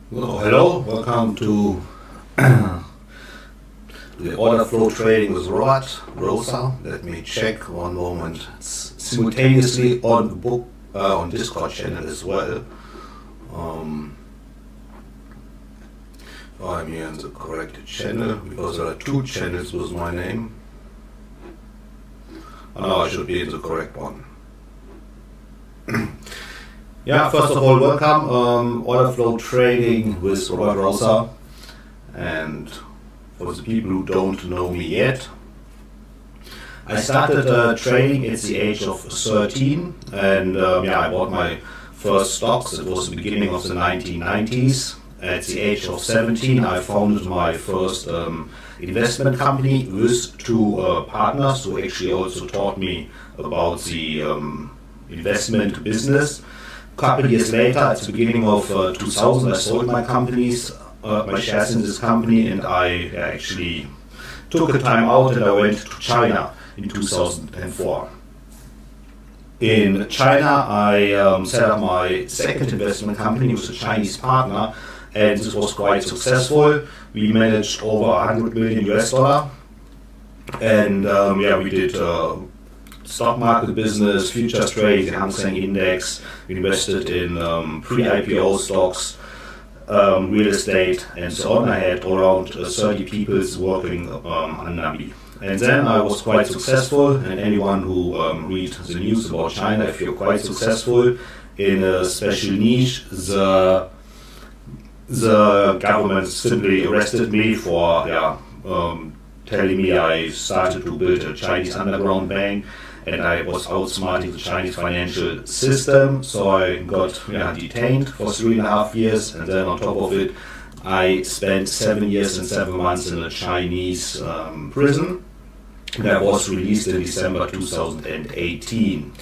Well, hello, welcome to the order flow trading with Robert Rother. Let me check one moment. It's simultaneously on the book on Discord channel as well. I'm here in the correct channel because there are two channels with my name. Oh, no, I should be in the correct one. Yeah, first of all, welcome. Order flow trading with Robert Rother. And for the people who don't know me yet, I started trading at the age of 13, and I bought my first stocks. It was the beginning of the 1990s. At the age of 17, I founded my first investment company with two partners who actually also taught me about the investment business. A couple of years later, at the beginning of 2000, I sold my companies, my shares in this company, and I actually took a time out and I went to China in 2004. In China, I set up my second investment company with a Chinese partner, and this was quite successful. We managed over 100 million US dollar, and we did stock market business, futures trading, the Hang Seng Index. We invested in pre-IPO stocks, real estate, and so on. I had around 30 people working under me. And then I was quite successful, and anyone who reads the news about China, if you're quite successful in a special niche, the government simply arrested me for telling me I started to build a Chinese underground bank, and I was outsmarting the Chinese financial system. So I got detained for 3.5 years, and then on top of it, I spent 7 years and 7 months in a Chinese prison. And I was released in December 2018.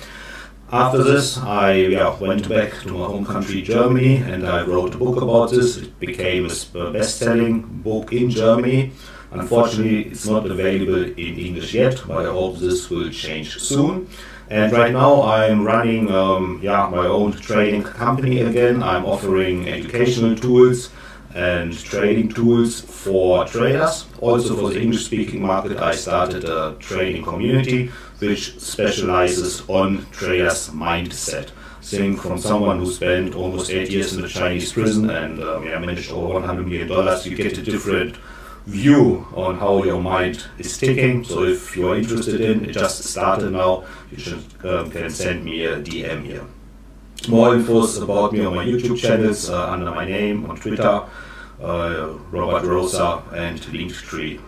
After this, I went back to my home country, Germany, and I wrote a book about this. It became a best-selling book in Germany. Unfortunately, it's not available in English yet, but I hope this will change soon. And right now, I'm running my own trading company again. I'm offering educational tools and trading tools for traders. Also for the English-speaking market, I started a trading community which specializes on traders' mindset. Think from someone who spent almost 8 years in a Chinese prison and managed over $100 million, you get a different view on how your mind is ticking. So if you're interested in it, just started now, you can send me a DM here. More infos about me on my YouTube channels under my name, on Twitter, Robert Rother, and Linktree.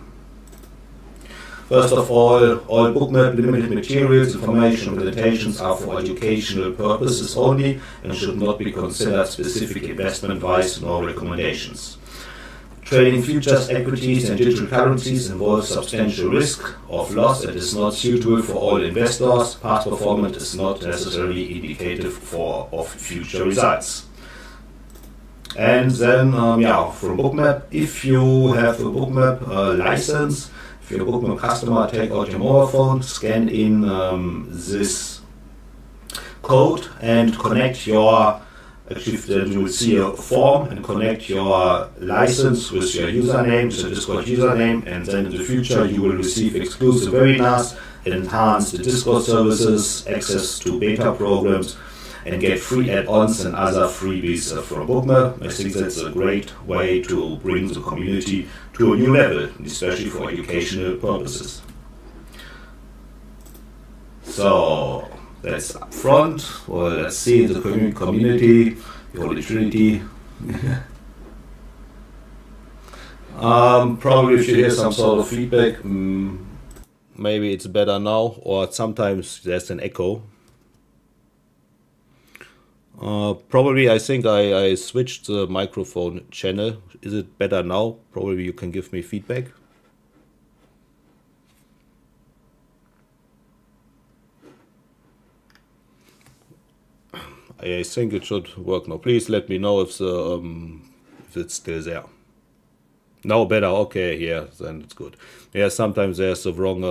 First of all Bookmap limited materials, information, and presentations are for educational purposes only and should not be considered specific investment advice nor recommendations. Trading futures, equities, and digital currencies involves substantial risk of loss and is not suitable for all investors. Past performance is not necessarily indicative of future results. And then, from Bookmap, if you have a Bookmap license, if you're a Bookmap customer, take out your mobile phone, scan in this code, and connect your. Actually, then you will see a form and connect your license with your username, with the Discord username, and then in the future you will receive exclusive webinars, enhanced Discord services, access to beta programs, and get free add-ons and other freebies from Bookmap. I think that's a great way to bring the community to a new level, especially for educational purposes. So that's up front. Well, let's see the community, your liquidity. Probably if you hear some sort of feedback, maybe it's better now, or sometimes there's an echo. Probably I think I switched the microphone channel. Is it better now? Probably you can give me feedback. I think it should work now. Please let me know if it's still there. Now better. Okay, yeah, then it's good. Yeah, sometimes there's a wrong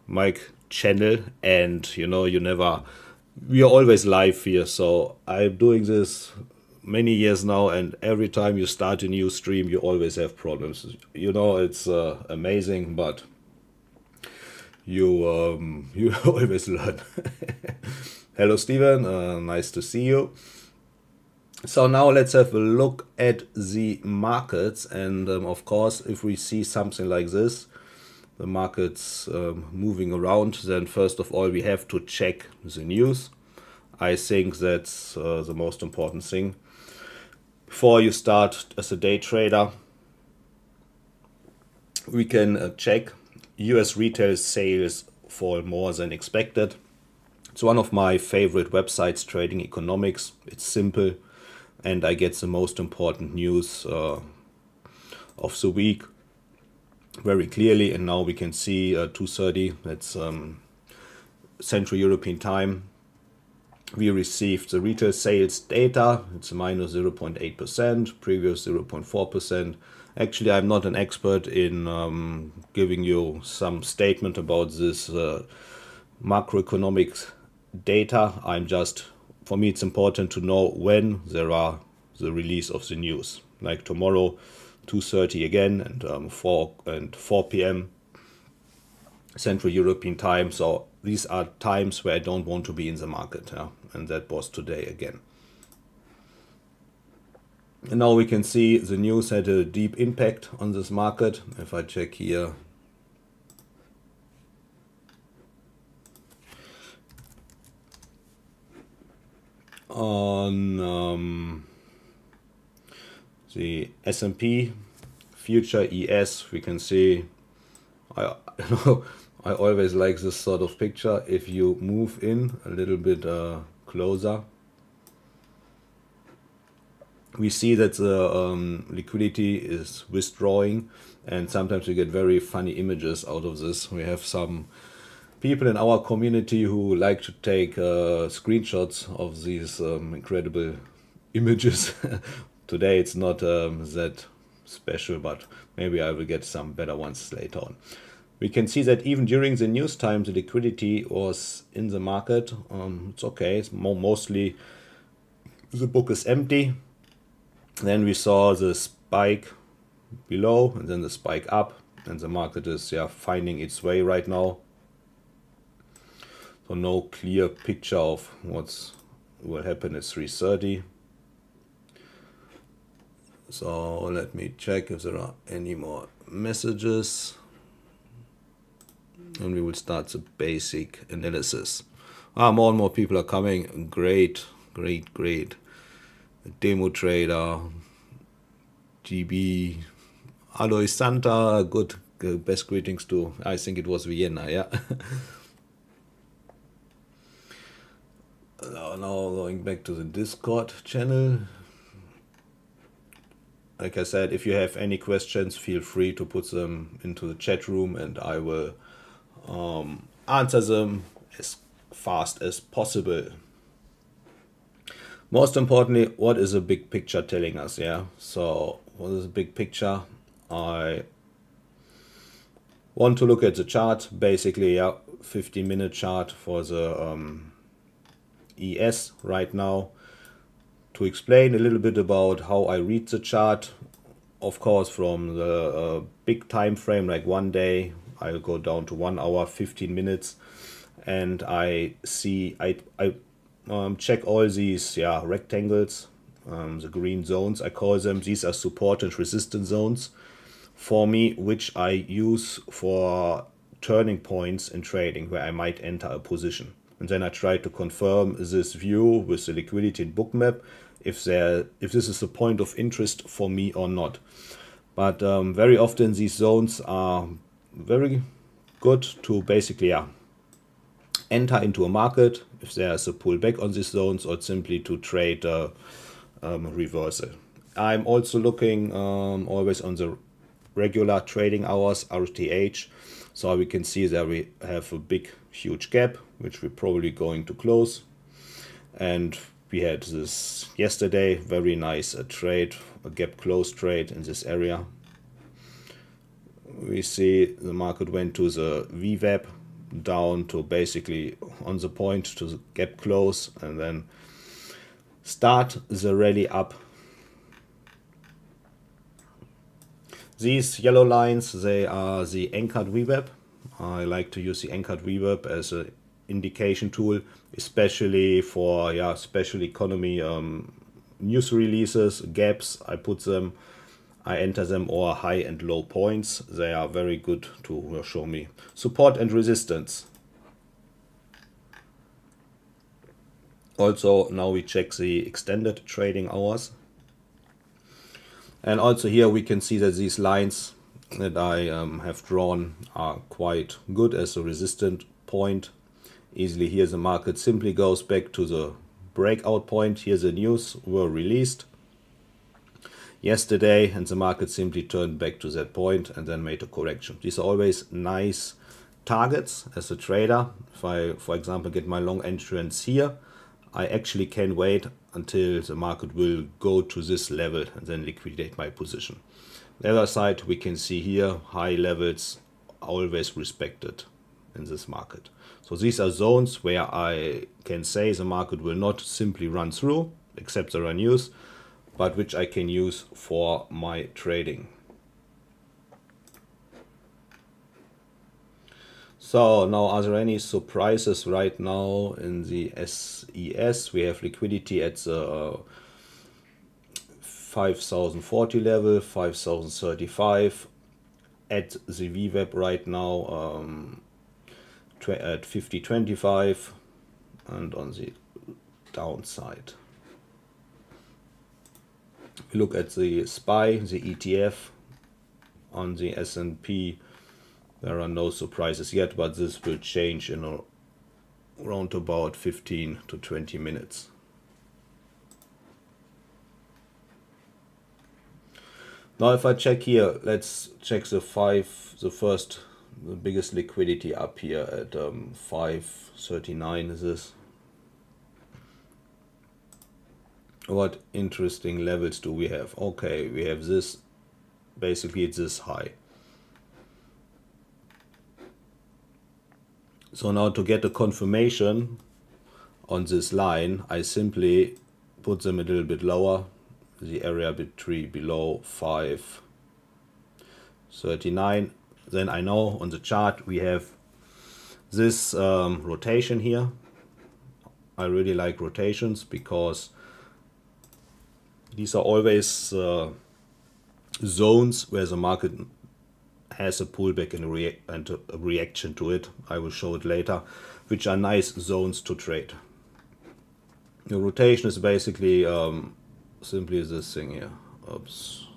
mic channel, and you never. We are always live here, so I'm doing this many years now, and every time you start a new stream, you always have problems. You know, it's amazing, but you always learn. Hello, Steven. Nice to see you. So now let's have a look at the markets, and of course, if we see something like this, the markets moving around, then first of all we have to check the news. I think that's the most important thing. Before you start as a day trader, we can check US retail sales fall more than expected. It's one of my favorite websites, Trading Economics. It's simple, and I get the most important news of the week very clearly. And now we can see 2:30, that's Central European time. We received the retail sales data. It's minus 0.8%, previous 0.4%. Actually, I'm not an expert in giving you some statement about this macroeconomic data. For me, it's important to know when there are the release of the news. Like tomorrow, 2:30 again, and 4 p.m. Central European time. So these are times where I don't want to be in the market, and that was today again. And now we can see the news had a deep impact on this market. If I check here, on the S&P future ES, we can see, I always like this sort of picture. If you move in a little bit closer, we see that the liquidity is withdrawing, and sometimes we get very funny images out of this. We have some people in our community who like to take screenshots of these incredible images. Today it's not that special, but maybe I will get some better ones later on. We can see that even during the news time, the liquidity was in the market. It's okay. It's mostly the book is empty. Then we saw the spike below, and then the spike up, and the market is finding its way right now. So no clear picture of what will happen at 3:30. So let me check if there are any more messages, and we will start the basic analysis. More and more people are coming. Great, great, great. Demo trader, GB, Alois Santa, good. Best greetings to, I think it was Vienna, yeah. Now going back to the Discord channel. Like I said, if you have any questions, feel free to put them into the chat room, and I will answer them as fast as possible. Most importantly, what is the big picture telling us? So what is the big picture? I want to look at the chart, basically 15-minute chart for the ES right now, to explain a little bit about how I read the chart. Of course, from the big time frame, like 1 day, I'll go down to 1 hour, 15 minutes, and I see, I check all these rectangles, the green zones, I call them. These are support and resistance zones for me, which I use for turning points in trading where I might enter a position. And then I try to confirm this view with the liquidity and Bookmap if this is a point of interest for me or not. But very often these zones are very good to basically enter into a market if there's a pullback on these zones, or simply to trade reversal. I'm also looking always on the regular trading hours, RTH, so we can see that we have a big huge gap which we're probably going to close, and we had this yesterday very nice trade, a gap close trade in this area. We see the market went to the VWAP, down to basically on the point to the gap close, and then start the rally up. These yellow lines, they are the anchored VWAP. I like to use the anchored VWAP as an indication tool, especially for special economy news releases, gaps. I enter them, or high and low points. They are very good to show me support and resistance. Also, now we check the extended trading hours. And also here we can see that these lines that I have drawn are quite good as a resistance point. Easily here the market simply goes back to the breakout point. Here the news were released yesterday and the market simply turned back to that point and then made a correction. These are always nice targets as a trader. If I, for example, get my long entrance here, I actually can wait until the market will go to this level and then liquidate my position. The other side, we can see here high levels always respected in this market. So these are zones where I can say the market will not simply run through, except there are news, but which I can use for my trading. So now, are there any surprises right now in the SES? We have liquidity at the 5040 level, 5035, at the VWAP right now at 5025, and on the downside. We look at the SPY, the ETF, on the S&P. There are no surprises yet, but this will change in around about 15 to 20 minutes. Now if I check here, let's check the biggest liquidity up here at 539 is this. What interesting levels do we have? Okay, we have this, basically it's this high. So now to get a confirmation on this line, I simply put them a little bit lower, the area below 539. Then I know on the chart we have this rotation here. I really like rotations because these are always zones where the market has a pullback and a reaction to it. I will show it later, which are nice zones to trade. The rotation is basically simply this thing here. Oops.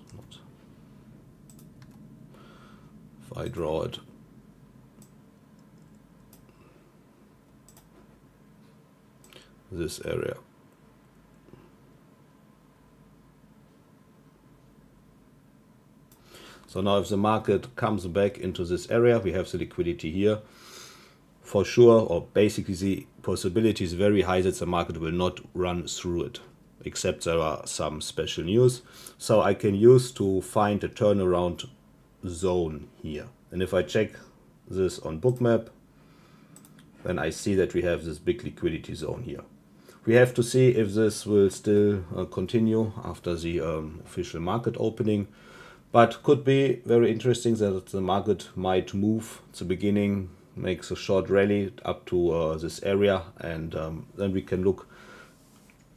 If I draw it, this area. So now if the market comes back into this area, we have the liquidity here. For sure, or basically the possibility is very high that the market will not run through it, except there are some special news. So I can use to find a turnaround zone here. And if I check this on Bookmap, then I see that we have this big liquidity zone here. We have to see if this will still continue after the official market opening. But could be very interesting that the market might move at the beginning, makes a short rally up to this area, and then we can look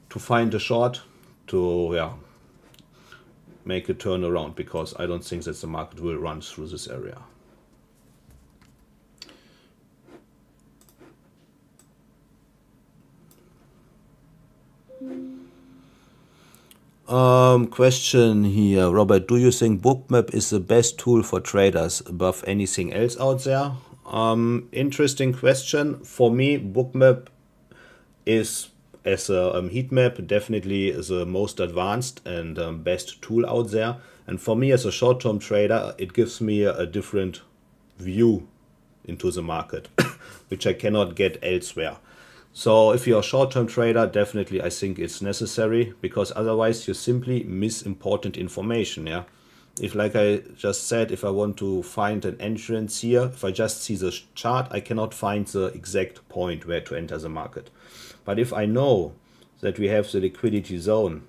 to find a short to make a turnaround, because I don't think that the market will run through this area. Question here, Robert, do you think Bookmap is the best tool for traders above anything else out there? Interesting question. For me, Bookmap is, as a heat map, definitely the most advanced and best tool out there. And for me as a short-term trader, it gives me a different view into the market, which I cannot get elsewhere. So if you're a short-term trader, definitely I think it's necessary, because otherwise you simply miss important information. Yeah, if, like I just said, if I want to find an entrance here, if I just see the chart, I cannot find the exact point where to enter the market. But if I know that we have the liquidity zone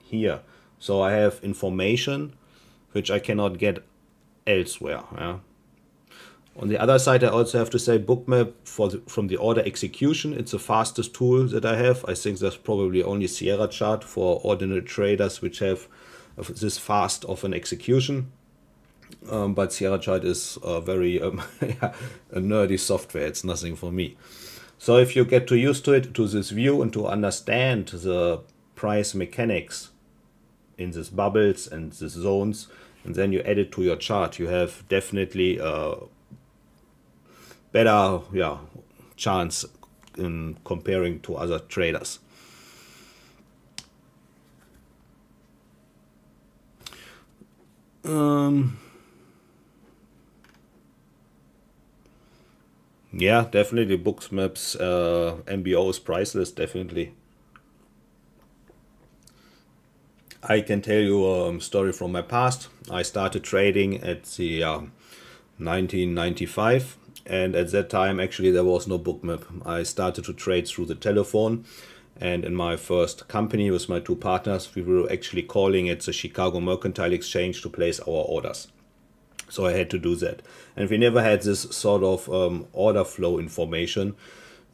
here. So I have information which I cannot get elsewhere. Yeah. On the other side, I also have to say Bookmap from the order execution. It's the fastest tool that I have. I think there's probably only Sierra chart for ordinary traders which have this fast of an execution. But Sierra chart is very yeah, a nerdy software. It's nothing for me. So if you get too used to it, to this view, and to understand the price mechanics in these bubbles and these zones, and then you add it to your chart, you have definitely better chance in comparing to other traders. Yeah, definitely Bookmap's MBO is priceless, definitely. I can tell you a story from my past. I started trading at the 1995, and at that time actually there was no Bookmap. I started to trade through the telephone, and in my first company with my two partners, we were actually calling it the Chicago Mercantile Exchange to place our orders. So I had to do that. And we never had this sort of order flow information.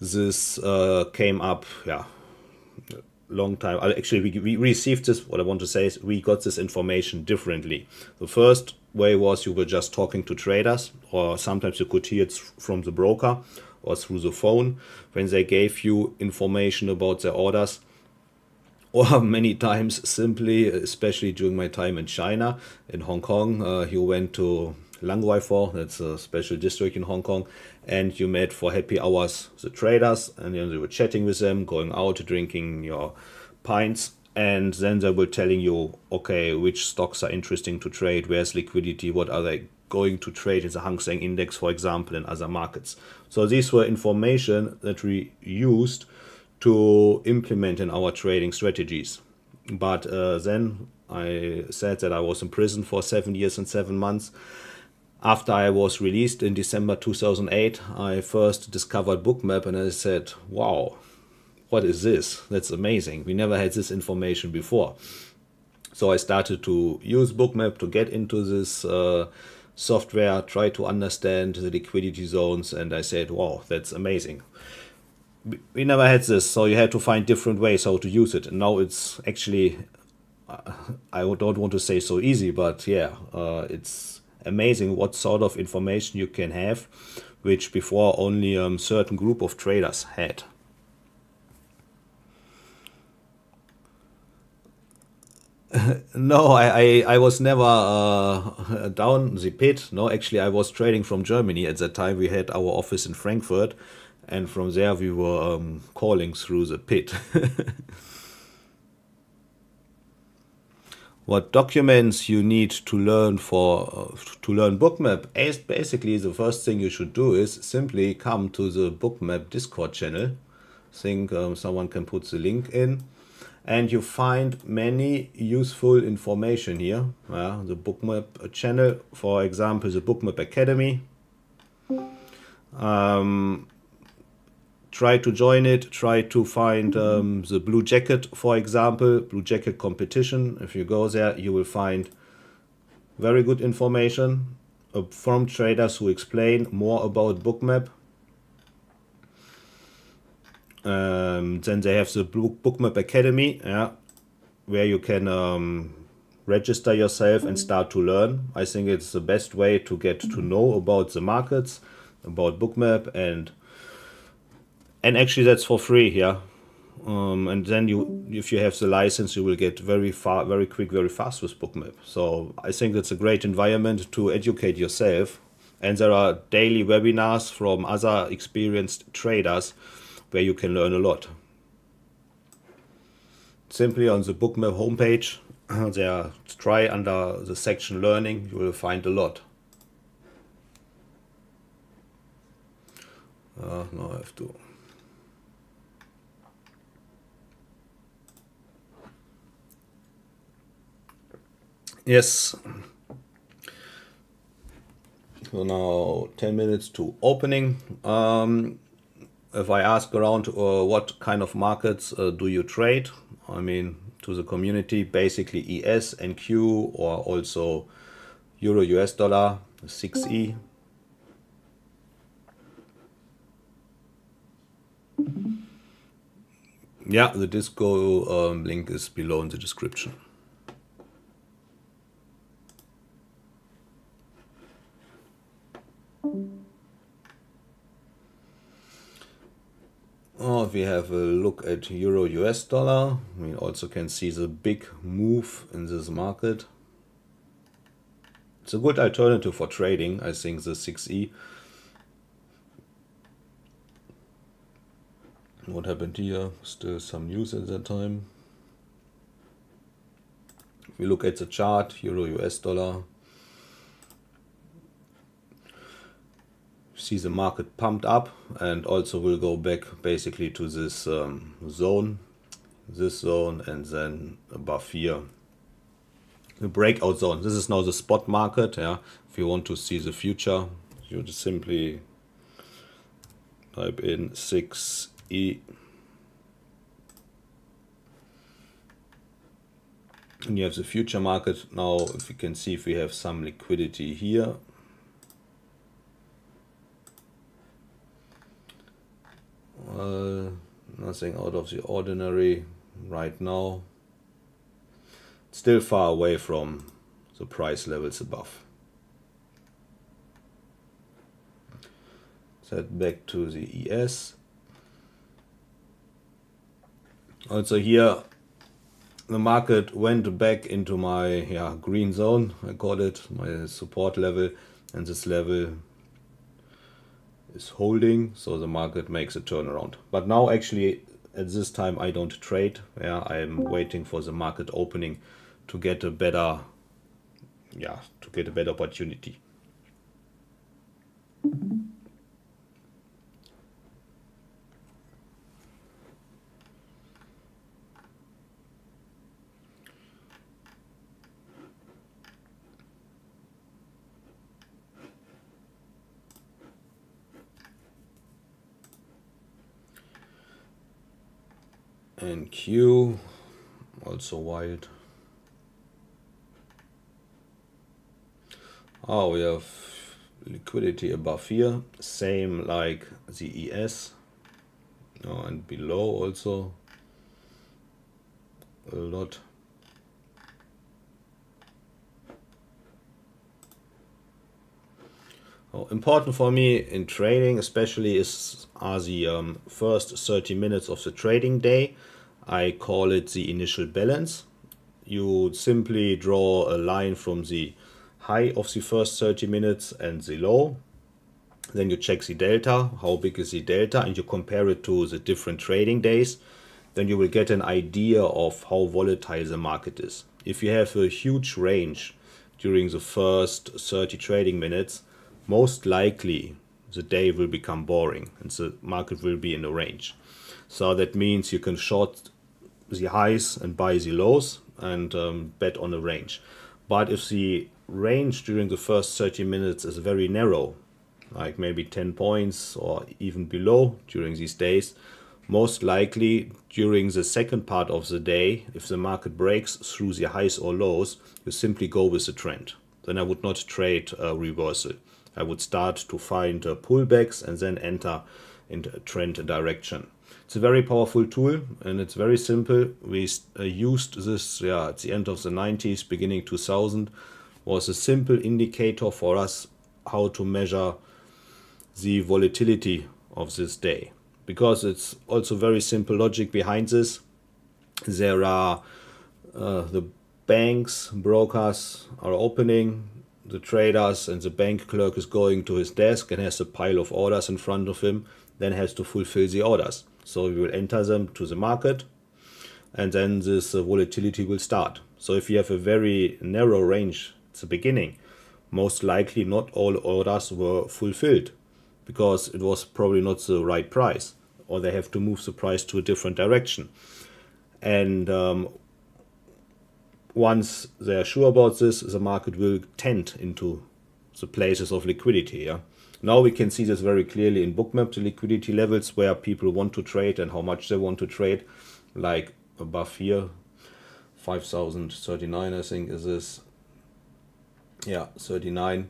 This came up, long time. Actually, we received this, what I want to say is we got this information differently. The first way was you were just talking to traders, or sometimes you could hear it from the broker or through the phone when they gave you information about their orders. Or many times simply, especially during my time in China, in Hong Kong, you went to Langwaifor, that's a special district in Hong Kong, and you met for happy hours the traders, and you were chatting with them, going out, drinking your pints, and then they were telling you, okay, which stocks are interesting to trade, where's liquidity, what are they going to trade in the Hang Seng Index, for example, and other markets. So these were information that we used to implement in our trading strategies. But then I said that I was in prison for 7 years and 7 months. After I was released in December 2008, I first discovered Bookmap, and I said, wow, what is this? That's amazing. We never had this information before. So I started to use Bookmap to get into this software, try to understand the liquidity zones, and I said, wow, that's amazing. We never had this, so you had to find different ways how to use it. And now it's actually, I don't want to say so easy, but yeah, it's amazing what sort of information you can have, which before only a certain group of traders had. No, I was never down the pit. No, actually I was trading from Germany. At that time we had our office in Frankfurt, and from there we were calling through the pit. What documents you need to learn to learn Bookmap? Basically, the first thing you should do is simply come to the Bookmap Discord channel. I think someone can put the link in, and you find many useful information here. The Bookmap channel, for example, the Bookmap Academy. Try to join it, try to find the Blue Jacket, for example, Blue Jacket competition. If you go there, you will find very good information from traders who explain more about Bookmap. Then they have the Bookmap Academy, where you can register yourself and start to learn. I think it's the best way to get to know about the markets, about Bookmap, and actually that's for free, and then if you have the license, you will get very quick, very fast with Bookmap. So I think it's a great environment to educate yourself, and there are daily webinars from other experienced traders where you can learn a lot. Simply on the Bookmap homepage, there, try under the section learning, you will find a lot. Now I have to. Yes. So now 10 minutes to opening. if I ask around what kind of markets do you trade, I mean, to the community, basically ES and Q, or also Euro US dollar, 6E. Yeah, the Disco link is below in the description. Oh, if we have a look at Euro US dollar, we also can see the big move in this market. It's a good alternative for trading, I think, the 6E. What happened here? Still some news at that time. If we look at the chart, Euro US dollar, see the market pumped up and also will go back basically to this zone, and then above here, the breakout zone. This is now the spot market. Yeah, if you want to see the future, you just simply type in 6E. And you have the future market. Now, if you can see, if we have some liquidity here, nothing out of the ordinary right now. Still far away from the price levels above. Set back to the ES. Also here, the market went back into my green zone, I call it, my support level, and this level is holding, so the market makes a turnaround. But now actually at this time I don't trade. I'm waiting for the market opening to get a better opportunity. And Q, also wild. Oh, we have liquidity above here, same like the ES, and below also a lot. Important for me in trading especially are the first 30 minutes of the trading day. I call it the initial balance. You simply draw a line from the high of the first 30 minutes and the low. Then you check the delta, how big is the delta, and you compare it to the different trading days. Then you will get an idea of how volatile the market is. If you have a huge range during the first 30 trading minutes, most likely the day will become boring and the market will be in a range. So that means you can short the highs and buy the lows and bet on a range. But if the range during the first 30 minutes is very narrow, like maybe 10 points or even below during these days, most likely during the second part of the day, if the market breaks through the highs or lows, you simply go with the trend. Then I would not trade a reversal. I would start to find pullbacks and then enter into a trend direction. It's a very powerful tool and it's very simple. We used this at the end of the 90s, beginning 2000, was a simple indicator for us how to measure the volatility of this day. Because it's also very simple logic behind this. There are the banks, brokers are opening, the traders and the bank clerk is going to his desk and has a pile of orders in front of him, then has to fulfill the orders. So we will enter them to the market and then this volatility will start. So if you have a very narrow range at the beginning, most likely not all orders were fulfilled because it was probably not the right price, or they have to move the price to a different direction. And once they are sure about this, the market will tend into the places of liquidity. Now we can see this very clearly in Bookmap, the liquidity levels where people want to trade and how much they want to trade. Like above here, 5,039 I think is this. Yeah, 39.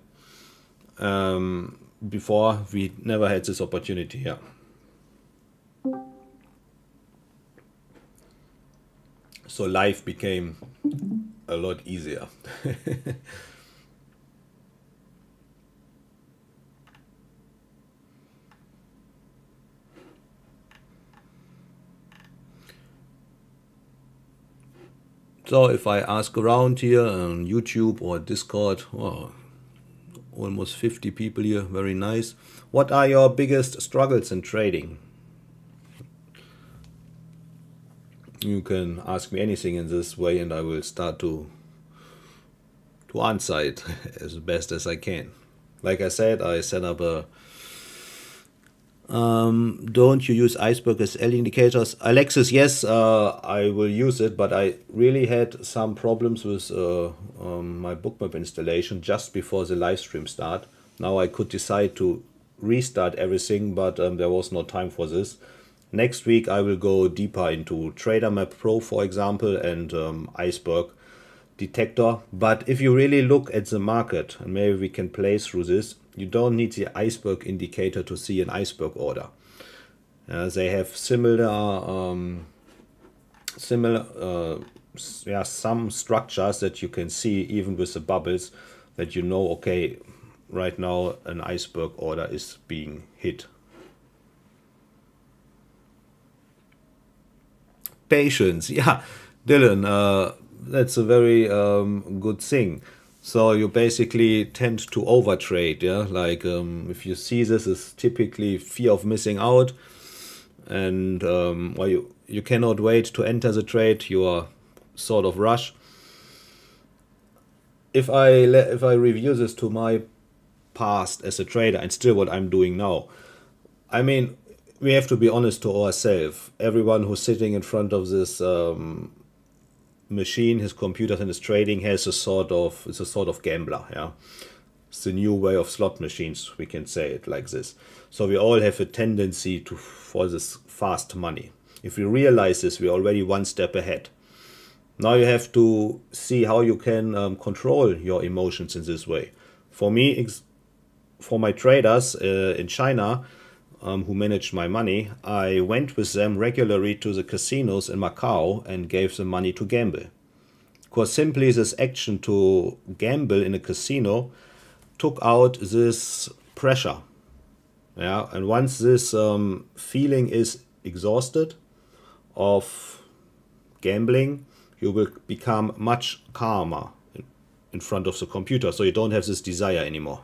Before we never had this opportunity. Yeah. So life became a lot easier. So if I ask around here on YouTube or Discord, oh, almost 50 people here, very nice. What are your biggest struggles in trading? You can ask me anything in this way and I will start to answer it as best as I can. Like I said, I set up a don't you use iceberg as L indicators? Alexis, yes, I will use it, but I really had some problems with my Bookmap installation just before the live stream start. Now I could decide to restart everything, but there was no time for this. Next week I will go deeper into TraderMap Pro, for example, and iceberg detector. But if you really look at the market, and maybe we can play through this, you don't need the iceberg indicator to see an iceberg order. They have some structures that you can see even with the bubbles, that you know, okay, right now an iceberg order is being hit. Patience, yeah, Dylan, that's a very good thing. So you basically tend to overtrade, yeah. Like if you see this is typically fear of missing out, and well, you cannot wait to enter the trade. You are sort of rush. If I review this to my past as a trader and still what I'm doing now, I mean, we have to be honest to ourselves. Everyone who's sitting in front of this machine, his computers and his trading is a sort of gambler. Yeah, it's the new way of slot machines, we can say it like this. So we all have a tendency for this fast money. If we realize this, we're already one step ahead. Now you have to see how you can control your emotions in this way. For me, for my traders in China who managed my money, I went with them regularly to the casinos in Macau and gave them money to gamble. Because simply this action to gamble in a casino took out this pressure. Yeah, and once this feeling is exhausted of gambling, you will become much calmer in front of the computer, so you don't have this desire anymore.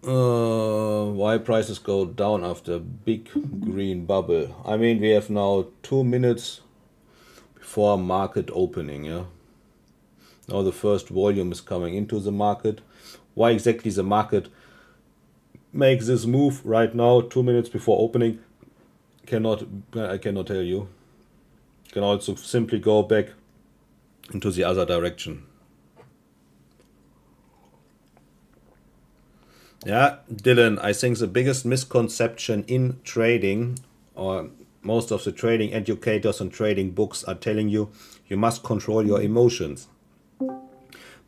Why prices go down after big green bubble? I mean, we have now 2 minutes before market opening. Yeah. Now the first volume is coming into the market. Why exactly the market makes this move right now, 2 minutes before opening, I cannot tell you. You can also simply go back into the other direction. Yeah, Dylan, I think the biggest misconception in trading, or most of the trading educators and trading books are telling you, you must control your emotions.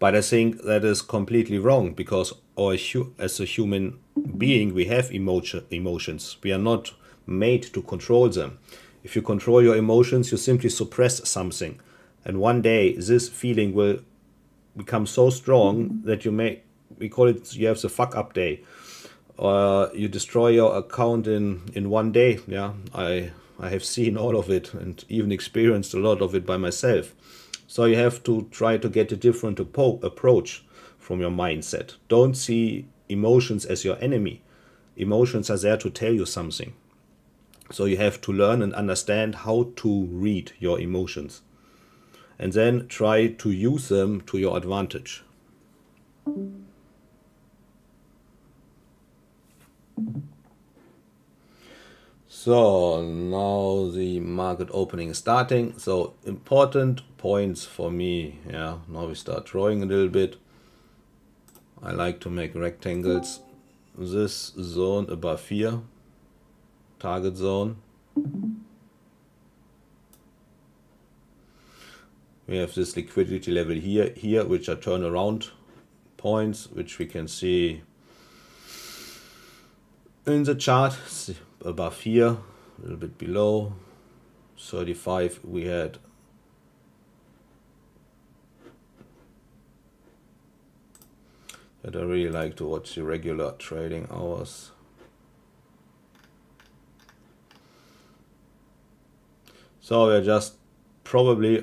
But I think that is completely wrong, because as a human being, we have emotions. We are not made to control them. If you control your emotions, you simply suppress something. And one day, this feeling will become so strong that we call it, you have the fuck up day. You destroy your account in one day. Yeah, I have seen all of it and even experienced a lot of it by myself. So you have to try to get a different approach from your mindset. Don't see emotions as your enemy. Emotions are there to tell you something. So you have to learn and understand how to read your emotions, and then try to use them to your advantage. So now the market opening is starting. So important points for me. Yeah, now we start drawing a little bit. I like to make rectangles. This zone above here, target zone. We have this liquidity level here, which are turnaround points, which we can see in the chart. Above here, a little bit below 35 we had that I really like to watch the regular trading hours. So we're just probably,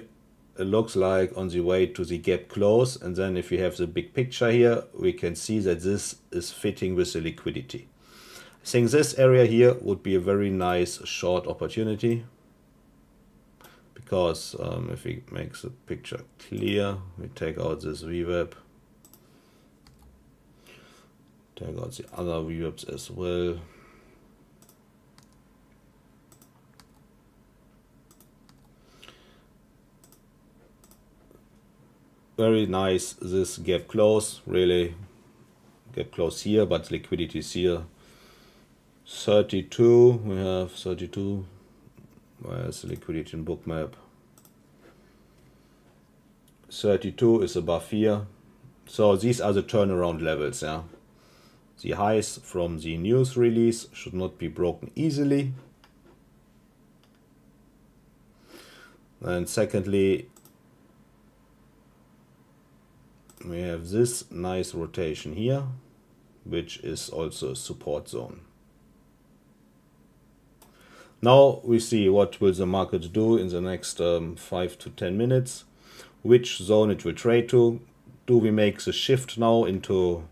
it looks like, on the way to the gap close, and then if we have the big picture here, we can see that this is fitting with the liquidity. I think this area here would be a very nice short opportunity, because if we make the picture clear, we take out this VWAP, take out the other VWAPs as well. Very nice, this gap close, really gap close here, but liquidity is here. 32, we have 32. Where's the liquidity in Bookmap? 32 is above here. So these are the turnaround levels. Yeah, the highs from the news release should not be broken easily. And secondly, we have this nice rotation here, which is also a support zone. Now we see what will the market do in the next 5 to 10 minutes, which zone it will trade to. Do we make the shift now into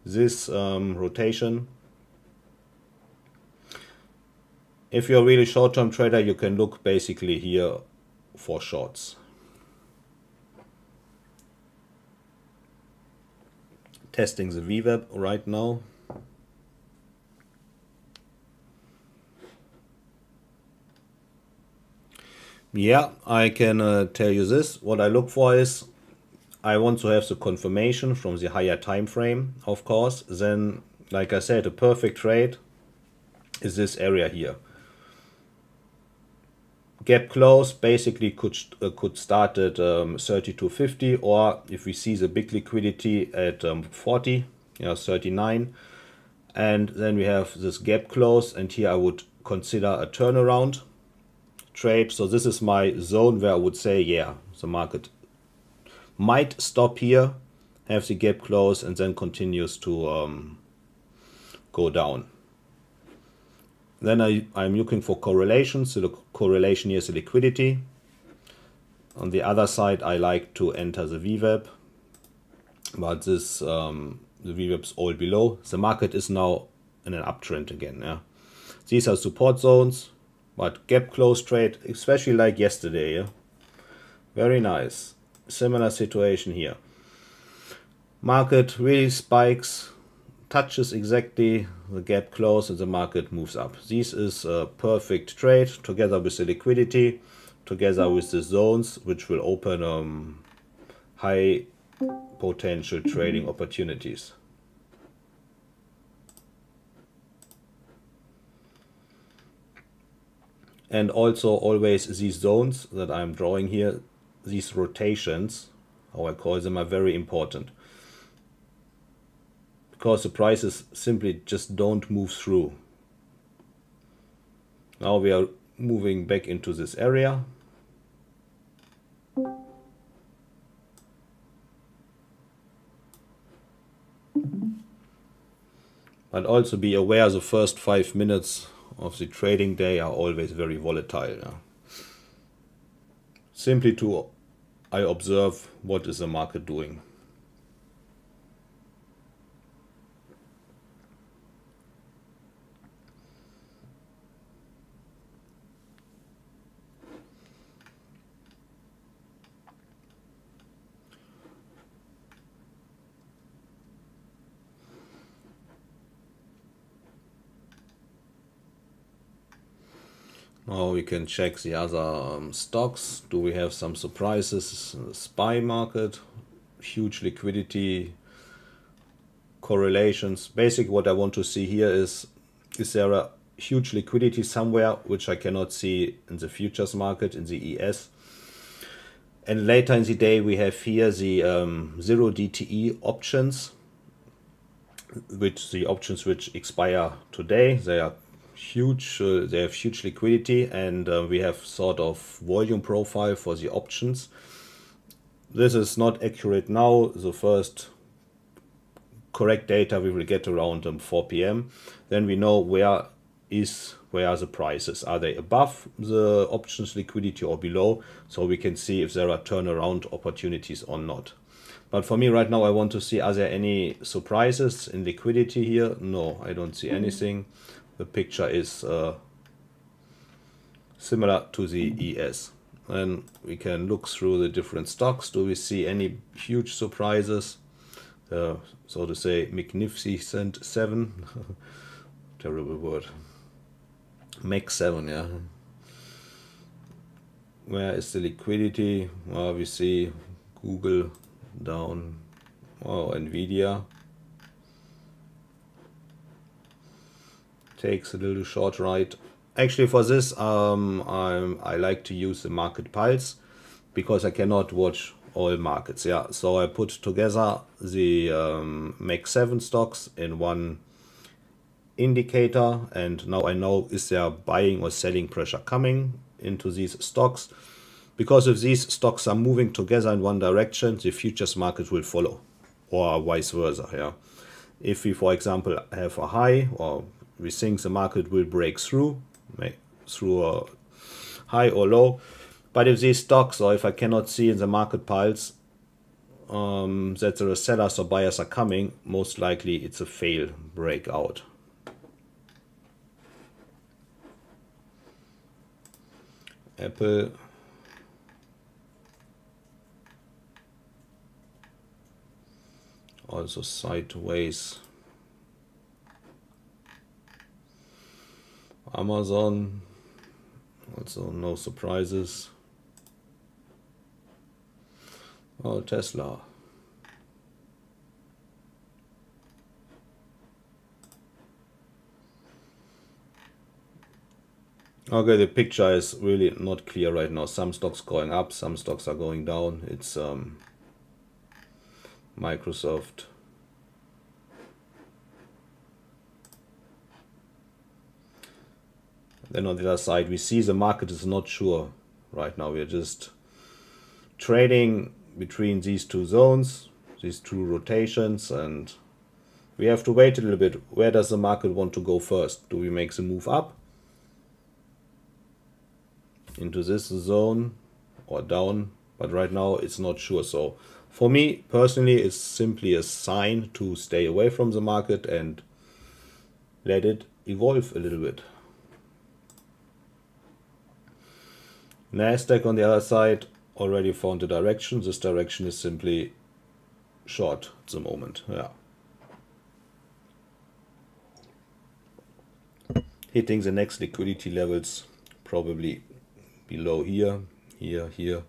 this rotation? If you're a really short-term trader, you can look basically here for shorts. Testing the VWAP right now. Yeah, I can tell you this. What I look for is, I want to have the confirmation from the higher time frame, of course. Then, like I said, a perfect trade is this area here. Gap close basically could start at 32.50, or if we see the big liquidity at 40, 39, and then we have this gap close, and here I would consider a turnaround trade. So this is my zone where I would say, yeah, the market might stop here, have the gap close, and then continues to go down. Then I'm looking for correlations. So the correlation here is the liquidity. On the other side, I like to enter the VWAP, but this the VWAP's all below. The market is now in an uptrend again. Yeah, these are support zones. But gap close trade, especially like yesterday, yeah? Very nice. Similar situation here. Market really spikes, touches exactly the gap close, and the market moves up. This is a perfect trade together with the liquidity, together with the zones, which will open high potential trading opportunities. And also always these zones that I'm drawing here, these rotations, how I call them, are very important. Because the prices simply just don't move through. Now we are moving back into this area. But also be aware the first 5 minutes of the trading day are always very volatile. Yeah? Simply I observe what is the market doing. Now we can check the other stocks. Do we have some surprises? SPY market, huge liquidity, correlations. Basically what I want to see here is there a huge liquidity somewhere which I cannot see in the futures market, in the ES. And later in the day we have here the 0 DTE options, which expire today. They are huge, they have huge liquidity, and we have sort of volume profile for the options. This is not accurate now. The first correct data we will get around 4 p.m. Then we know where are the prices. Are they above the options liquidity or below? So we can see if there are turnaround opportunities or not. But for me right now, I want to see, are there any surprises in liquidity here? No, I don't see anything. The picture is similar to the ES. And we can look through the different stocks. Do we see any huge surprises? So to say, magnificent 7. Terrible word. Max 7, yeah. Where is the liquidity? Well, we see Google down. Oh, Nvidia takes a little short ride. Actually, for this, I like to use the market pulse because I cannot watch all markets. Yeah, so I put together the Max 7 stocks in one indicator, and now I know is there buying or selling pressure coming into these stocks, because if these stocks are moving together in one direction, the futures market will follow, or vice versa. Yeah, if we, for example, have a high, or we think the market will break through a high or low, but if these stocks, or if I cannot see in the market pulse that there are sellers or buyers are coming, most likely it's a fail breakout. Apple also sideways. Amazon also no surprises. Oh, Tesla. Okay, the picture is really not clear right now. Some stocks going up, some stocks are going down. It's Microsoft. Then on the other side, we see the market is not sure right now. We are just trading between these two zones, these two rotations, and we have to wait a little bit. Where does the market want to go first? Do we make the move up into this zone or down? But right now it's not sure. So for me personally, it's simply a sign to stay away from the market and let it evolve a little bit. Nasdaq on the other side already found a direction. This direction is simply short at the moment. Yeah, hitting the next liquidity levels, probably below here, here.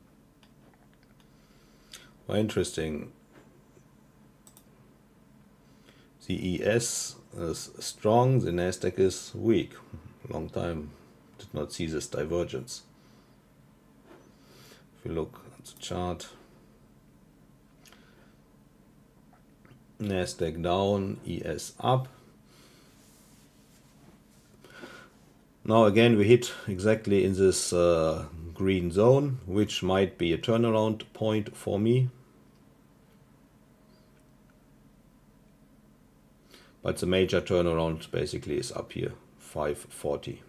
Well, interesting. The ES is strong, the Nasdaq is weak. Long time did not see this divergence. If you look at the chart, Nasdaq down, ES up. Now again we hit exactly in this green zone, which might be a turnaround point for me. But the major turnaround basically is up here, 540.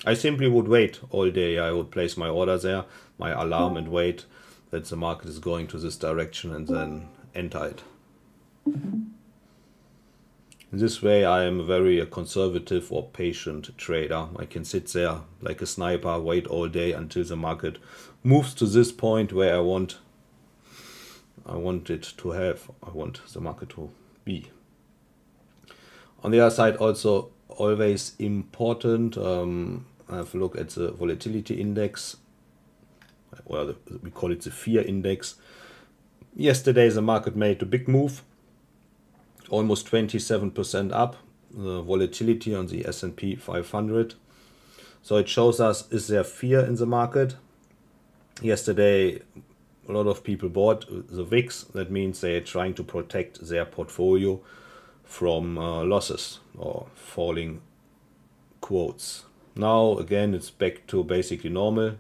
I simply would wait all day. I would place my order there, my alarm, and wait that the market is going to this direction and then enter it. In this way I am a very conservative or patient trader. I can sit there like a sniper, wait all day until the market moves to this point where I want it to have, I want the market to be. On the other side, also always important, have a look at the volatility index. Well, we call it the fear index. Yesterday the market made a big move, almost 27% up, the volatility on the S&P 500. So it shows us, is there fear in the market? Yesterday a lot of people bought the VIX. That means they're trying to protect their portfolio from losses or falling quotes. Now again it's back to basically normal,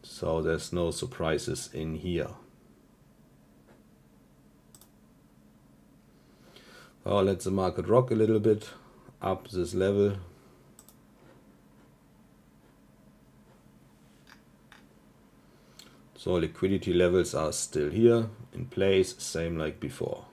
so there's no surprises in here. Well, let the market rock a little bit up this level. So liquidity levels are still here in place, same like before.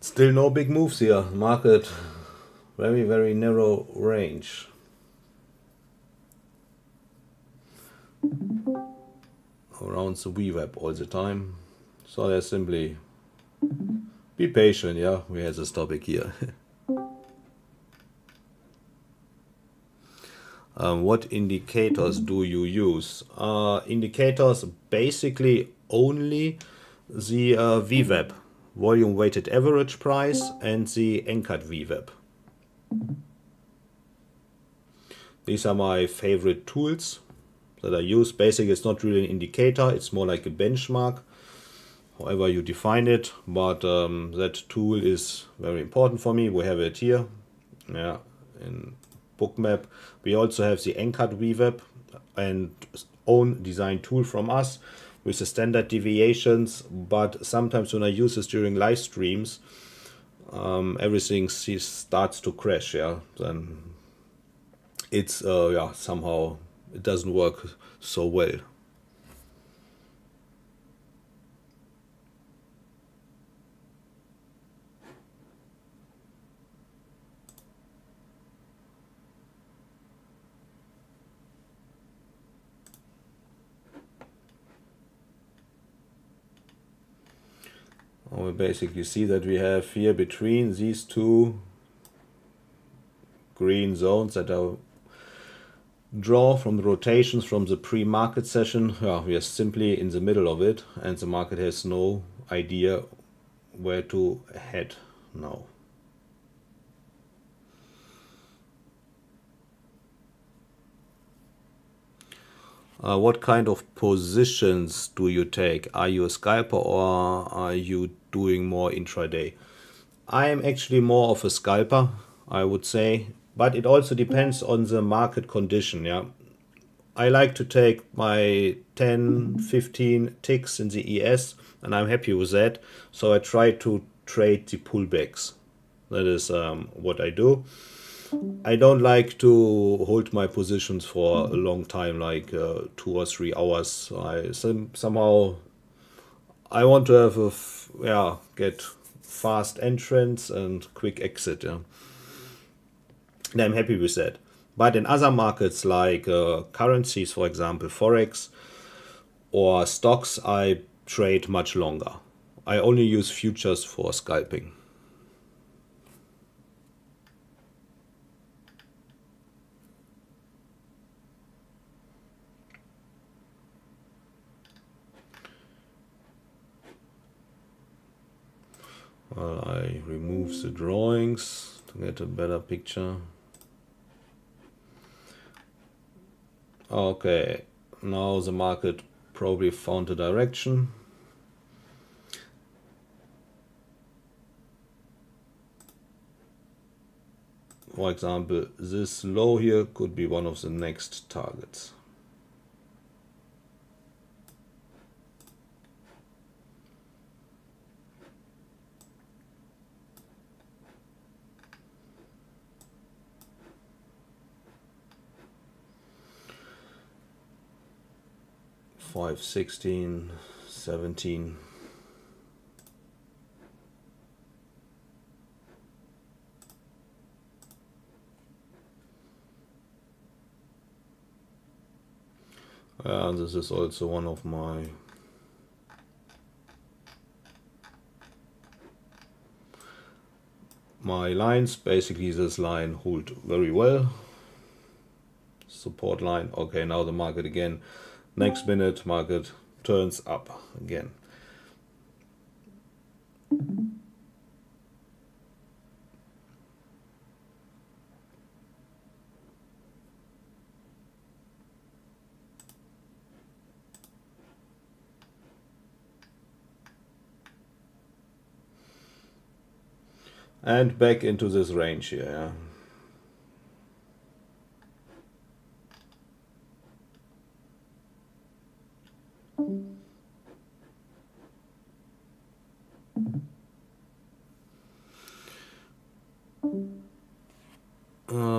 Still no big moves here. Market very, very narrow range. Around the VWAP all the time. So there's simply be patient, yeah. We have this topic here. What indicators do you use? Indicators basically only the VWAP, volume weighted average price, and the anchored VWAP. These are my favorite tools that I use. Basically it's not really an indicator, it's more like a benchmark, however you define it, but that tool is very important for me. We have it here, yeah, in Bookmap. We also have the anchored VWAP and own design tool from us with the standard deviations, but sometimes when I use this during live streams, everything starts to crash, yeah. Then it's yeah, somehow it doesn't work so well. We basically see that we have here between these two green zones that are draw from the rotations from the pre-market session. We are simply in the middle of it, and the market has no idea where to head now. What kind of positions do you take? Are you a scalper or are you doing more intraday? I am actually more of a scalper, I would say, but it also depends on the market condition. Yeah, I like to take my 10-15 ticks in the ES and I'm happy with that, so I try to trade the pullbacks. That is what I do. I don't like to hold my positions for a long time, like 2 or 3 hours. Somehow I want to have get fast entrance and quick exit. Yeah, and I'm happy with that. But in other markets like currencies, for example, forex or stocks, I trade much longer. I only use futures for scalping. Well, I remove the drawings to get a better picture. Okay, now the market probably found a direction. For example, this low here could be one of the next targets. 516, 17. This is also one of my lines. Basically this line hold very well. Support line. Okay, now the market again. Next minute market turns up again. And back into this range here, yeah.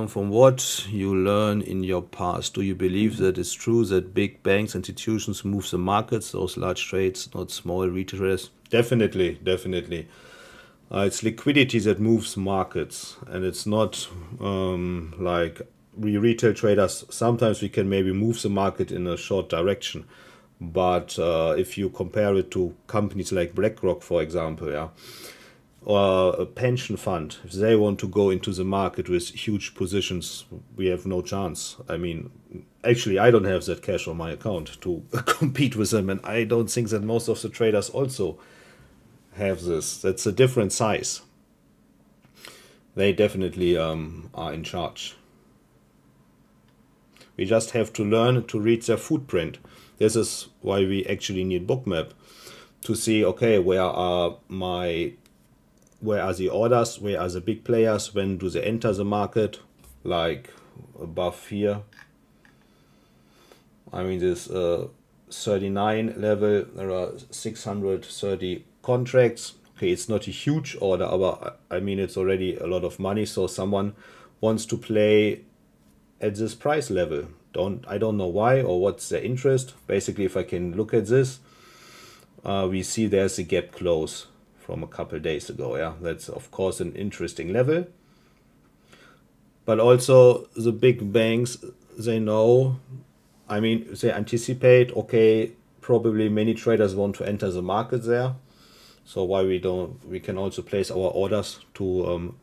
From what you learn in your past, do you believe that it's true that big banks, institutions move the markets, those large trades, not small retailers? Definitely, definitely. It's liquidity that moves markets, and it's not like we retail traders. Sometimes we can maybe move the market in a short direction, but if you compare it to companies like BlackRock, for example, yeah, or a pension fund, if they want to go into the market with huge positions, we have no chance. I mean, actually, I don't have that cash on my account to compete with them, and I don't think that most of the traders also have this. That's a different size. They definitely are in charge. We just have to learn to read their footprint. This is why we actually need Bookmap, to see, okay, where are the orders, where are the big players, when do they enter the market, like above here. I mean, this 39 level, there are 630 contracts. Okay, it's not a huge order, but I mean, it's already a lot of money, so someone wants to play at this price level. I don't know why or what's their interest. Basically, if I can look at this, we see there's a gap close from a couple days ago. Yeah, that's of course an interesting level. But also the big banks, they know, I mean, they anticipate, okay, probably many traders want to enter the market there. So why we can also place our orders to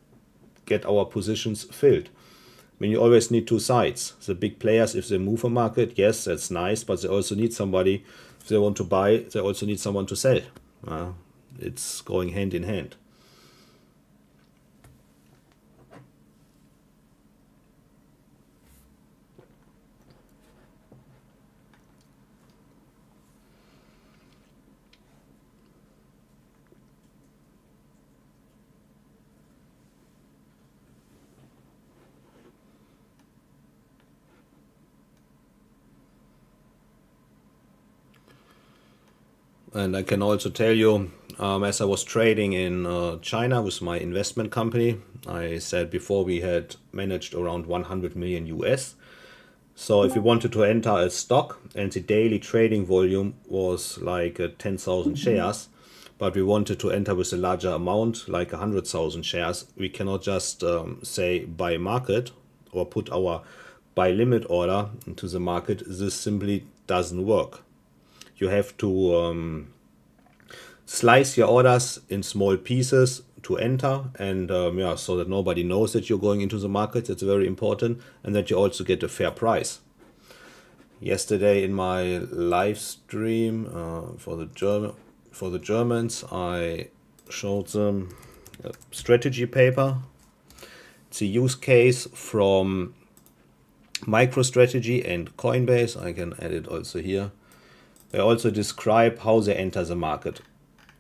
get our positions filled. I mean, you always need two sides. The big players, if they move a market, yes, that's nice, but they also need somebody, if they want to buy, they also need someone to sell. It's going hand in hand. And I can also tell you, as I was trading in China with my investment company, I said before we had managed around 100 million US. So if you wanted to enter a stock and the daily trading volume was like 10,000 shares, but we wanted to enter with a larger amount, like 100,000 shares, we cannot just say buy market or put our buy limit order into the market. This simply doesn't work. You have to slice your orders in small pieces to enter, and yeah, so that nobody knows that you're going into the market. That's very important, and that you also get a fair price. Yesterday in my live stream for the Germans, I showed them a strategy paper. It's a use case from MicroStrategy and Coinbase. I can add it also here. They also describe how they enter the market.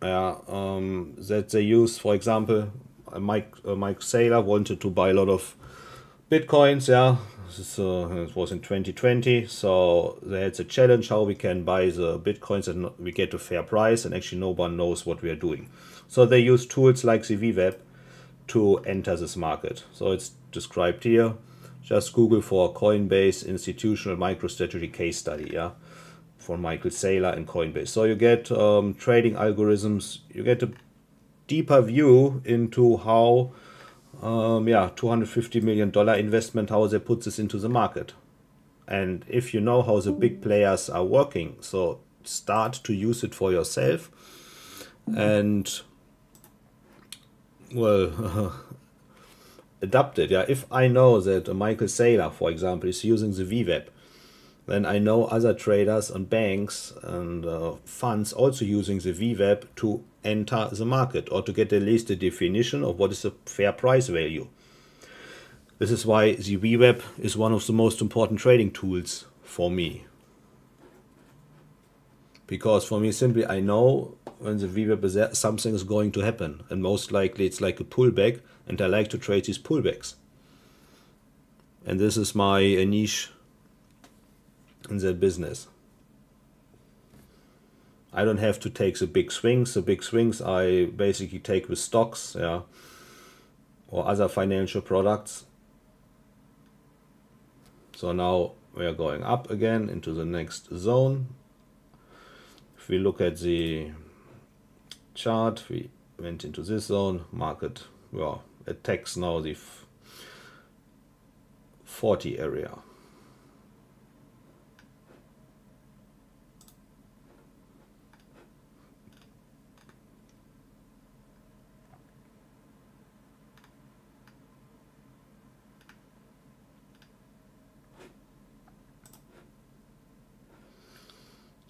That they use, for example, Mike Saylor wanted to buy a lot of Bitcoins. Yeah, it was in 2020. So they had a challenge how we can buy the Bitcoins and we get a fair price, and actually no one knows what we are doing. So they use tools like the VWAP to enter this market. So it's described here. Just Google for Coinbase institutional MicroStrategy case study. Yeah. from Michael Saylor and Coinbase. So you get trading algorithms, you get a deeper view into how $250 million investment, how they put this into the market. And if you know how the big players are working, so start to use it for yourself. And well, adapt it. Yeah, if I know that Michael Saylor, for example, is using the VWAP, then I know other traders and banks and funds also using the VWAP to enter the market or to get at least a definition of what is a fair price value. This is why the VWAP is one of the most important trading tools for me. Because for me, simply, I know when the VWAP is there, something is going to happen. And most likely it's like a pullback, and I like to trade these pullbacks. And this is my niche in that business. I don't have to take the big swings. The big swings I basically take with stocks, yeah, or other financial products. So now we are going up again into the next zone. If we look at the chart, we went into this zone. Market, well, attacks now the 40 area.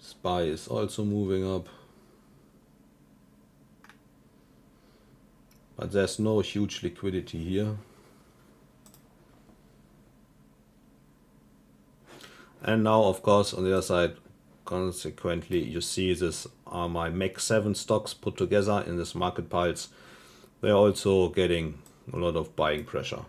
SPY is also moving up, but there's no huge liquidity here. And now, of course, on the other side, consequently, you see this are my Max 7 stocks put together in this market pulse. They're also getting a lot of buying pressure.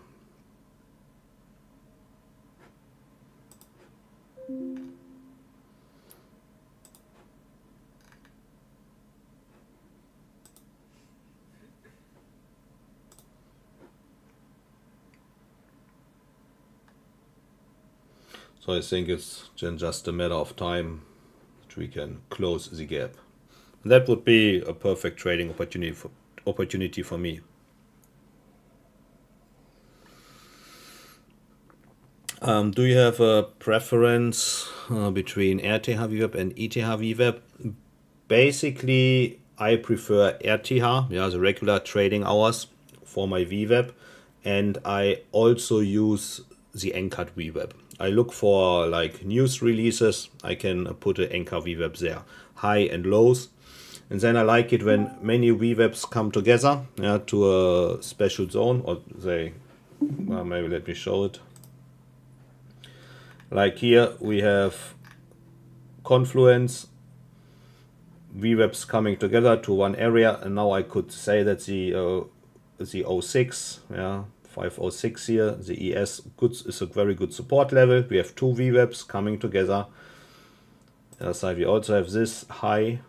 So I think it's just a matter of time that we can close the gap. And that would be a perfect trading opportunity for me. Do you have a preference between RTH VWAP and ETH VWAP? Basically, I prefer RTH, yeah, the regular trading hours for my VWAP, and I also use the anchored VWAP. I look for like news releases. I can put an anchor VWAP there, high and lows, and then I like it when many VWAPs come together, yeah, to a special zone, or they, well, maybe let me show it. Like here we have confluence VWAPs coming together to one area, and now I could say that the 06, yeah, 506 here, the ES is a very good support level. We have two VWAPs coming together. On the other side we also have this high.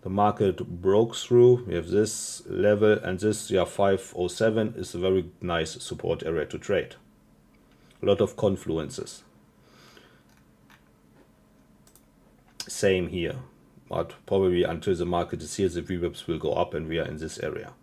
The market broke through. We have this level, and this, yeah, 507 is a very nice support area to trade. A lot of confluences. Same here, but probably until the market is here, the VWAPs will go up and we are in this area.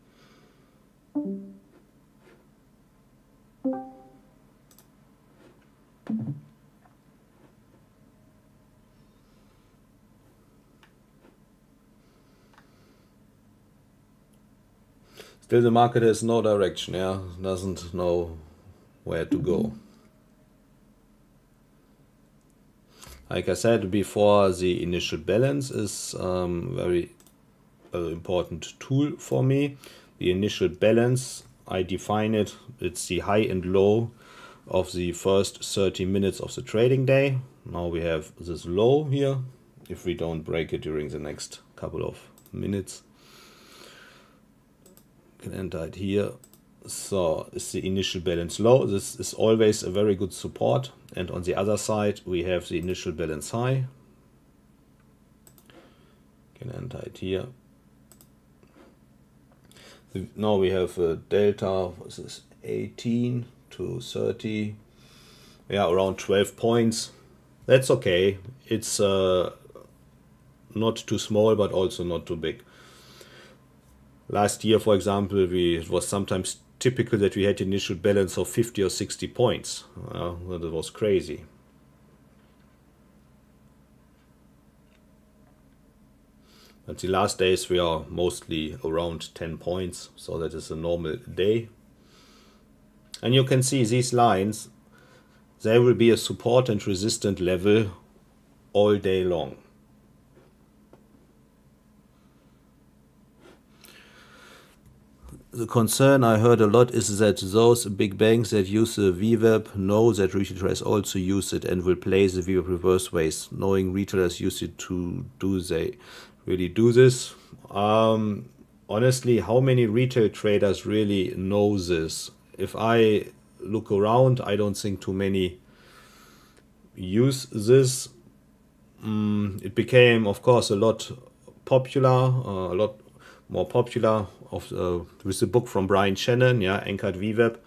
Still the market has no direction, yeah, doesn't know where to go. Like I said before, the initial balance is very important tool for me. The initial balance, I define it, it's the high and low of the first 30 minutes of the trading day. Now we have this low here, if we don't break it during the next couple of minutes. Can enter it here. So it's the initial balance low. This is always a very good support. And on the other side, we have the initial balance high. Can enter it here. Now we have a delta, this is 18 to 30, yeah, around 12 points. That's okay. It's not too small, but also not too big. Last year, for example, it was sometimes typical that we had initial balance of 50 or 60 points. That was crazy. But the last days we are mostly around 10 points, so that is a normal day. And you can see these lines, there will be a support and resistance level all day long. The concern I heard a lot is that those big banks that use the VWAP know that retailers also use it and will play the VWAP reverse ways, knowing retailers use it to do they really do this. Honestly, how many retail traders really know this? If I look around, I don't think too many use this. It became, of course, a lot more popular with the book from Brian Shannon, yeah, Anchored VWAP.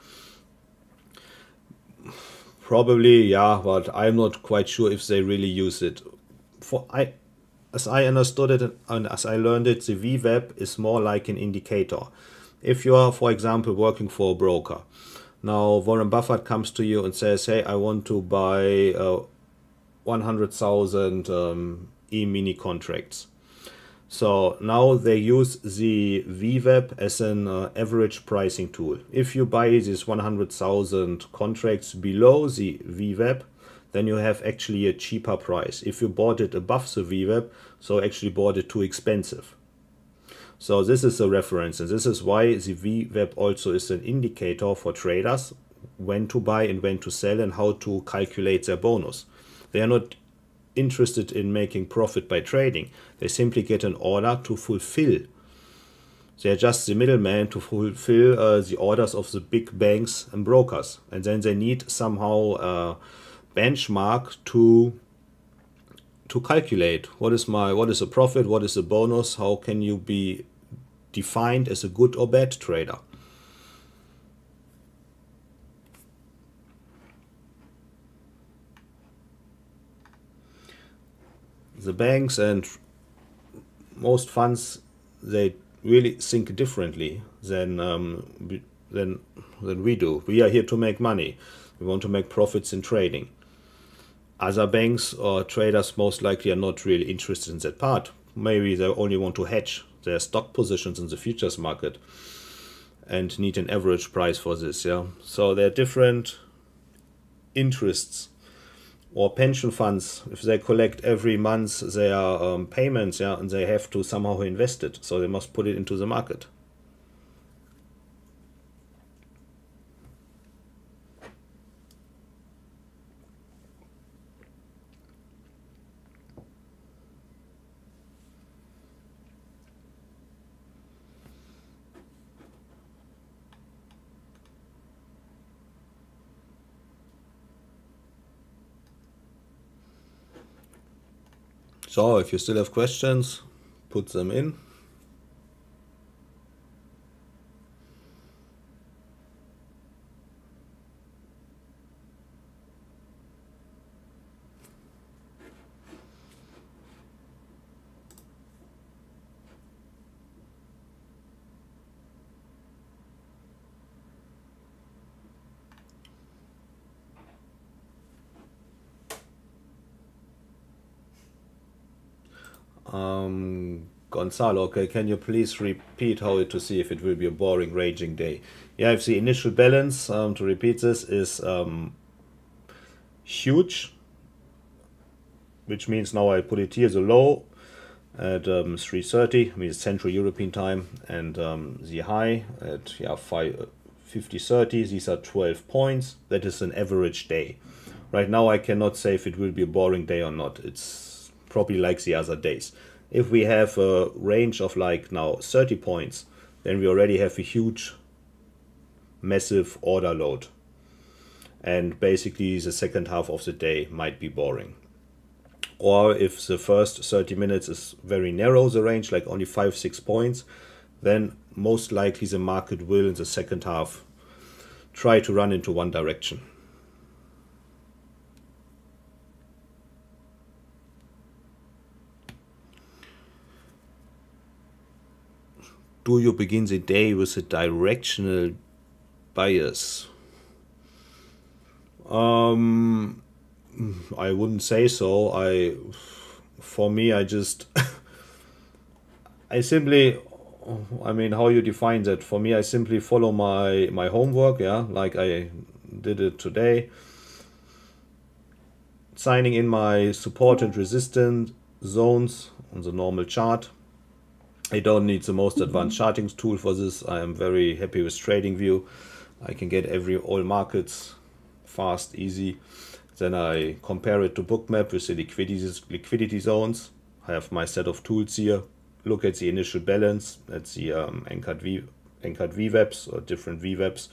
Probably, yeah, but I'm not quite sure if they really use it. As I understood it and as I learned it, the VWAP is more like an indicator. If you are, for example, working for a broker, now Warren Buffett comes to you and says, hey, I want to buy 100,000 E-mini contracts. So now they use the VWAP as an average pricing tool. If you buy these 100,000 contracts below the VWAP, then you have actually a cheaper price. If you bought it above the VWAP, so actually bought it too expensive. So this is a reference, and this is why the VWAP also is an indicator for traders when to buy and when to sell and how to calculate their bonus. They are not interested in making profit by trading. They simply get an order to fulfill. They are just the middleman to fulfill the orders of the big banks and brokers, and then they need somehow a benchmark to calculate what is a profit, what is a bonus, how can you be defined as a good or bad trader. The banks and most funds, they really think differently than we do. We are here to make money. We want to make profits in trading. Other banks or traders most likely are not really interested in that part. Maybe they only want to hedge their stock positions in the futures market and need an average price for this. Yeah, so there are different interests. Or pension funds, if they collect every month their payments, yeah, and they have to somehow invest it, so they must put it into the market. So if you still have questions, put them in. Gonzalo, okay, can you please repeat how to see if it will be a boring raging day? Yeah, if the initial balance, to repeat this, is huge, which means now I put it here, the low at 3:30, I mean Central European time, and the high at 50:30. These are 12 points. That is an average day. Right now I cannot say if it will be a boring day or not. It's probably like the other days. If we have a range of like now 30 points, then we already have a huge, massive order load. And basically the second half of the day might be boring. Or if the first 30 minutes is very narrow, the range, like only 5-6 points, then most likely the market will in the second half try to run into one direction. do you begin the day with a directional bias? I wouldn't say so. For me, I just, I simply, I mean, how you define that? For me, I simply follow my homework, yeah, like I did it today. Signing in my support and resistance zones on the normal chart. I don't need the most advanced charting tool for this. I am very happy with TradingView. I can get all markets fast, easy. Then I compare it to Bookmap with the liquidity zones. I have my set of tools here. Look at the initial balance. That's the anchored VWAPs or different VWAPs.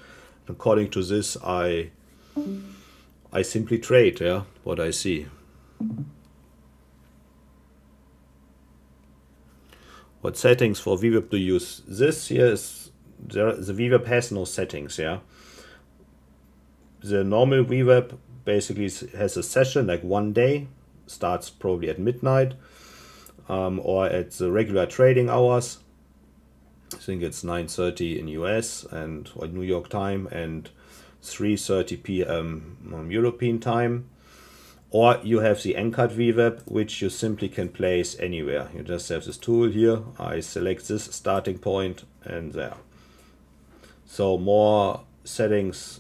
According to this, I simply trade, yeah, what I see. What settings for VWAP do you use? This here is, the VWAP has no settings, yeah. The normal VWAP basically has a session like one day, starts probably at midnight or at the regular trading hours. I think it's 9:30 in US and or New York time and 3:30 p.m. European time. Or you have the anchored VWAP, which you simply can place anywhere. You just have this tool here. I select this starting point and there. So more settings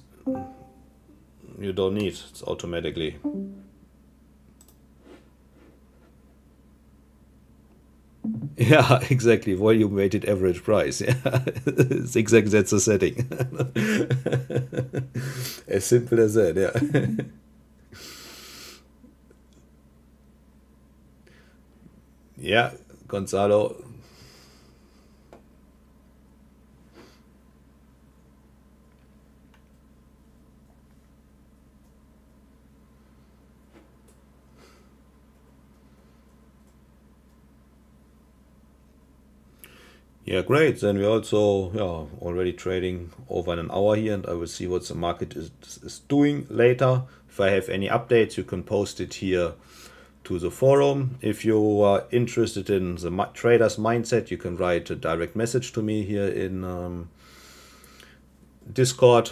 you don't need. It's automatically. Yeah, exactly. Volume weighted average price. Yeah, it's exactly that's the setting. As simple as that. Yeah. Yeah, Gonzalo. Yeah, great. Then we're also already trading over an hour here, and I will see what the market is doing later. If I have any updates, you can post it here to the forum. If you are interested in the trader's mindset, you can write a direct message to me here in Discord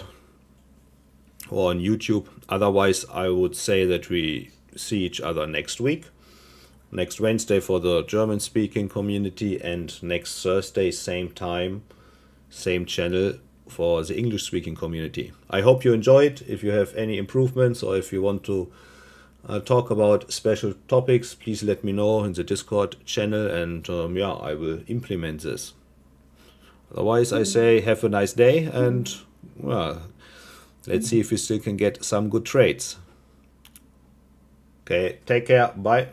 or on YouTube. Otherwise, I would say that we see each other next week. Next Wednesday for the German-speaking community, and next Thursday, same time, same channel for the English-speaking community. I hope you enjoyed. If you have any improvements or if you want to talk about special topics, please let me know in the Discord channel, and yeah, I will implement this. Otherwise, I say have a nice day, and well, let's see if we still can get some good trades. Okay, take care. Bye.